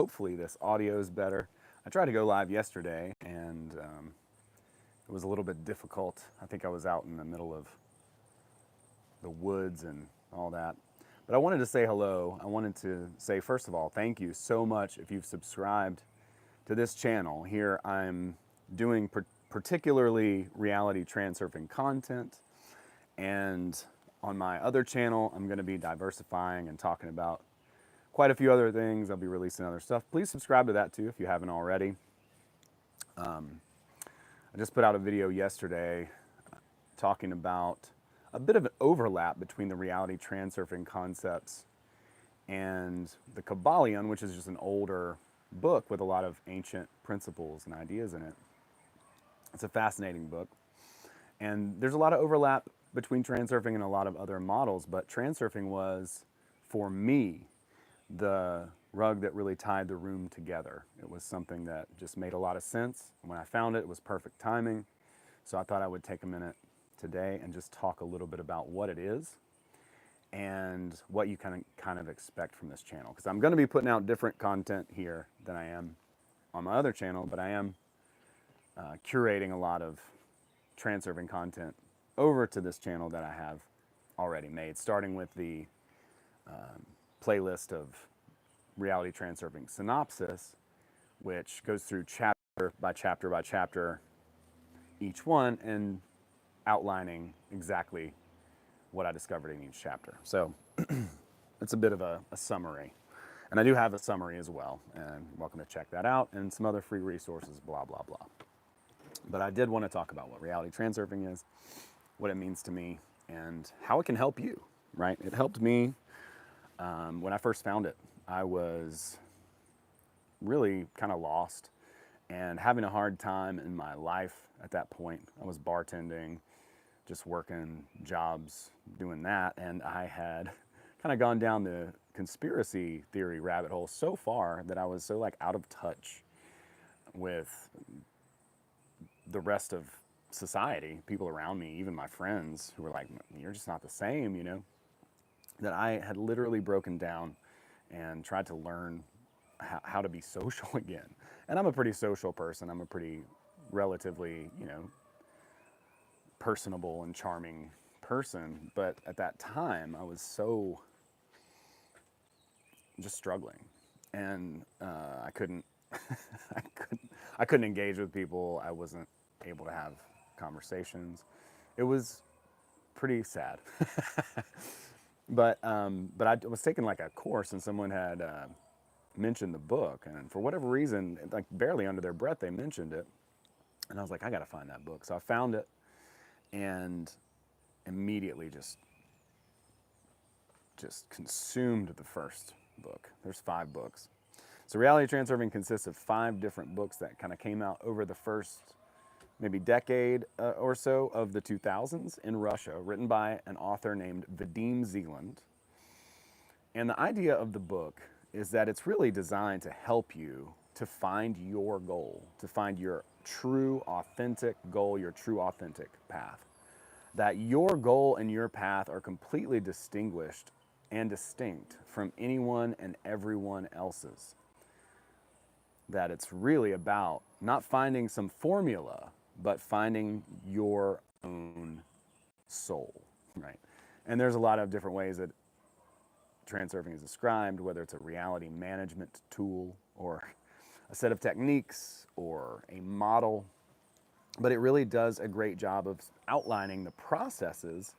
hopefully this audio is better. I tried to go live yesterday, and it was a little bit difficult. I think I was out in the middle of the woods and all that. But I wanted to say hello. I wanted to say, first of all, thank you so much if you've subscribed to this channel. Here I'm doing particularly reality transurfing content, and on my other channel I'm going to be diversifying and talking about quite a few other things. I'll be releasing other stuff. Please subscribe to that too if you haven't already. I just put out a video yesterday talking about a bit of an overlap between the reality transurfing concepts and the Kybalion, which is just an older book with a lot of ancient principles and ideas in it. It's a fascinating book. And there's a lot of overlap between transurfing and a lot of other models, but transurfing was, for me, the rug that really tied the room together. It was something that just made a lot of sense. When I found it, it was perfect timing. So I thought I would take a minute today and just talk a little bit about what it is and what you kind of expect from this channel. Because I'm going to be putting out different content here than I am on my other channel, but I am curating a lot of transurfing content over to this channel that I have already made, starting with the playlist of reality transurfing synopsis, which goes through chapter by chapter by chapter each one and outlining exactly what I discovered in each chapter. So it's a bit of a summary. And I do have a summary as well, and you're welcome to check that out, and some other free resources, blah, blah, blah. But I did want to talk about what reality transurfing is, what it means to me, and how it can help you, right? It helped me when I first found it. I was really kind of lost and having a hard time in my life at that point. I was bartending, just working jobs, doing that, and I had kind of gone down the conspiracy theory rabbit hole so far that I was so like out of touch with the rest of society, people around me, even my friends who were like, you're just not the same, you know, that I had literally broken down and tried to learn how to be social again. And I'm a pretty social person. I'm a pretty relatively, you know, personable and charming person. But at that time, I was so just struggling, and I couldn't, I couldn't engage with people. I wasn't able to have conversations. It was pretty sad. But I was taking like a course, and someone had mentioned the book, and for whatever reason, like barely under their breath, they mentioned it, and I was like, I gotta find that book. So I found it, and immediately just consumed the first book. There's 5 books. So reality transurfing consists of 5 different books that kind of came out over the first maybe decade or so of the 2000s in Russia, written by an author named Vadim Zeland. And the idea of the book is that it's really designed to help you to find your goal, to find your true authentic goal, your true authentic path. That your goal and your path are completely distinguished and distinct from anyone and everyone else's. That it's really about not finding some formula, but finding your own soul, right? And there's a lot of different ways that transurfing is described, whether it's a reality management tool or a set of techniques or a model, but it really does a great job of outlining the processes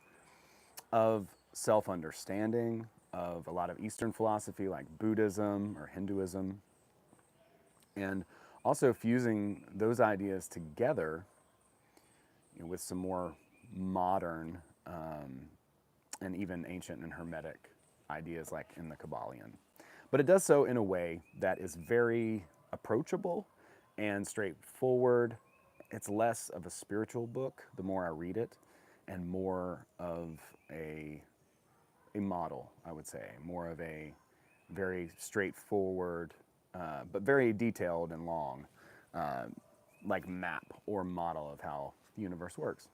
of self-understanding, of a lot of Eastern philosophy like Buddhism or Hinduism, and also fusing those ideas together, you know, with some more modern and even ancient and hermetic ideas like in the Kybalion. But it does so in a way that is very approachable and straightforward. It's less of a spiritual book the more I read it, and more of a model, I would say, more of a very straightforward, but very detailed and long, like map or model of how the universe works.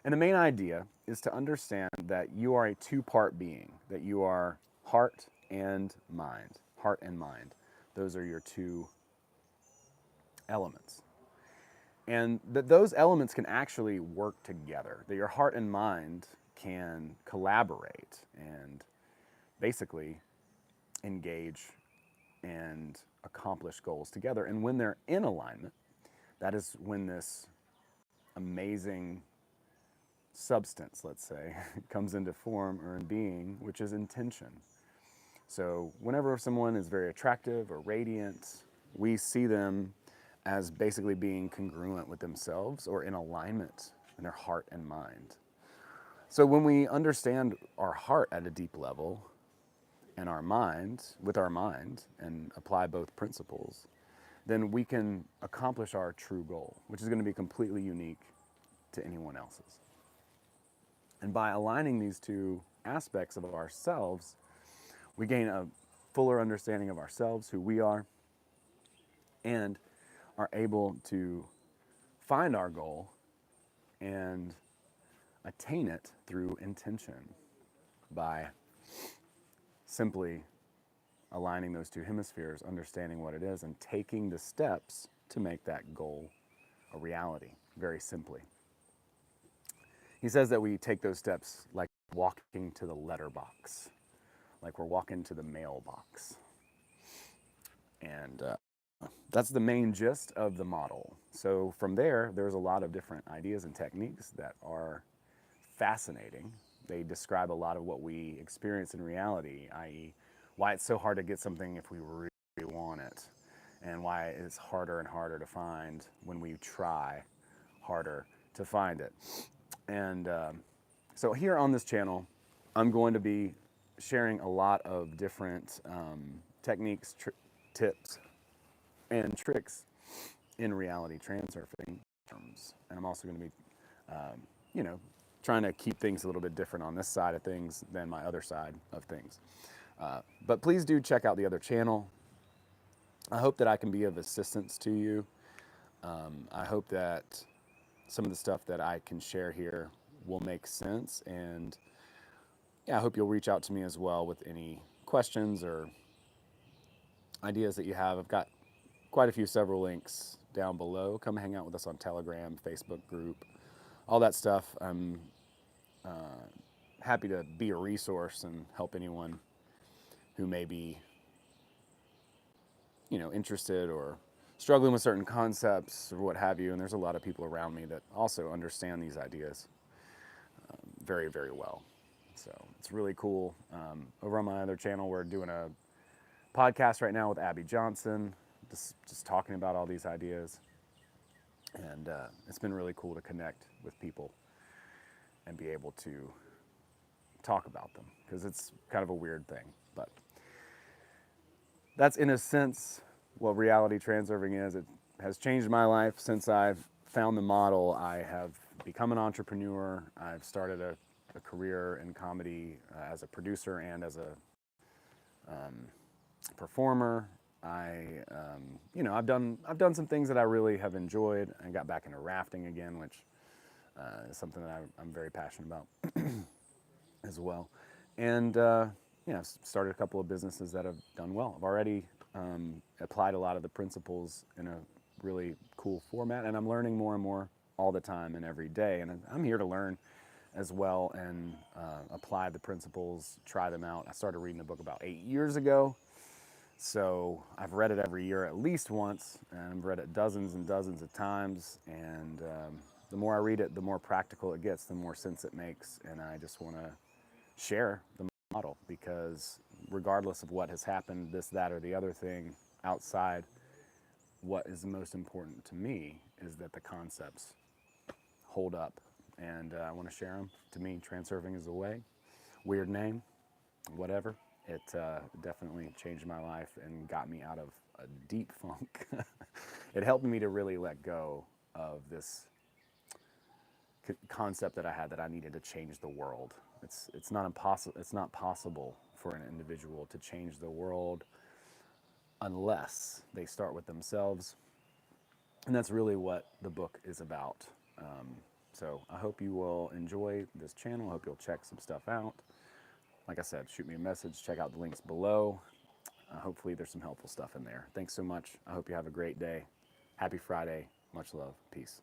And the main idea is to understand that you are a 2-part being, that you are heart and mind, Those are your two elements. And that those elements can actually work together, that your heart and mind can collaborate and basically engage and accomplish goals together. And when they're in alignment, that is when this amazing substance, let's say, comes into form or in being, which is intention. So whenever someone is very attractive or radiant, we see them as basically being congruent with themselves or in alignment in their heart and mind. So when we understand our heart at a deep level and our mind, with our mind, and apply both principles, then we can accomplish our true goal, which is going to be completely unique to anyone else's. And by aligning these two aspects of ourselves, we gain a fuller understanding of ourselves, who we are, and are able to find our goal and attain it through intention by simply aligning those two hemispheres, understanding what it is, and taking the steps to make that goal a reality, very simply. He says that we take those steps like walking to the letterbox, like we're walking to the mailbox. And that's the main gist of the model. So from there, there's a lot of different ideas and techniques that are fascinating. They describe a lot of what we experience in reality, i.e., why it's so hard to get something if we really want it, and why it's harder and harder to find when we try harder to find it. And so here on this channel, I'm going to be sharing a lot of different techniques, tips, and tricks in reality transurfing terms. And I'm also going to be, trying to keep things a little bit different on this side of things than my other side of things. But please do check out the other channel. I hope that I can be of assistance to you. I hope that some of the stuff that I can share here will make sense. And yeah, I hope you'll reach out to me as well with any questions or ideas that you have. I've got quite a few several links down below. Come hang out with us on Telegram, Facebook group, all that stuff. I'm happy to be a resource and help anyone who may be, interested or struggling with certain concepts or what have you. And there's a lot of people around me that also understand these ideas very, very well. So it's really cool. Over on my other channel, we're doing a podcast right now with Abby Johnson, just talking about all these ideas. And it's been really cool to connect with people and be able to talk about them, because it's kind of a weird thing. But that's in a sense what reality transurfing is. It has changed my life since I've found the model. I have become an entrepreneur. I've started a career in comedy as a producer and as a performer. I've done some things that I really have enjoyed. I got back into rafting again, which is something that I'm very passionate about as well. And I've started a couple of businesses that have done well. I've already applied a lot of the principles in a really cool format, and I'm learning more and more all the time and every day. And I'm here to learn as well and apply the principles, try them out. I started reading the book about 8 years ago. So I've read it every year at least once, and I've read it dozens and dozens of times. And the more I read it, the more practical it gets, the more sense it makes. And I just want to share the model, because regardless of what has happened, this, that, or the other thing outside, what is most important to me is that the concepts hold up. And I want to share them. To me, Transurfing is a way. Weird name, whatever. It definitely changed my life and got me out of a deep funk. It helped me to really let go of this concept that I had, that I needed to change the world. It's not impossible. It's not possible for an individual to change the world unless they start with themselves. And that's really what the book is about. So I hope you will enjoy this channel. I hope you'll check some stuff out. Like I said, shoot me a message, check out the links below. hopefully there's some helpful stuff in there. Thanks so much. I hope you have a great day. Happy Friday. Much love. Peace.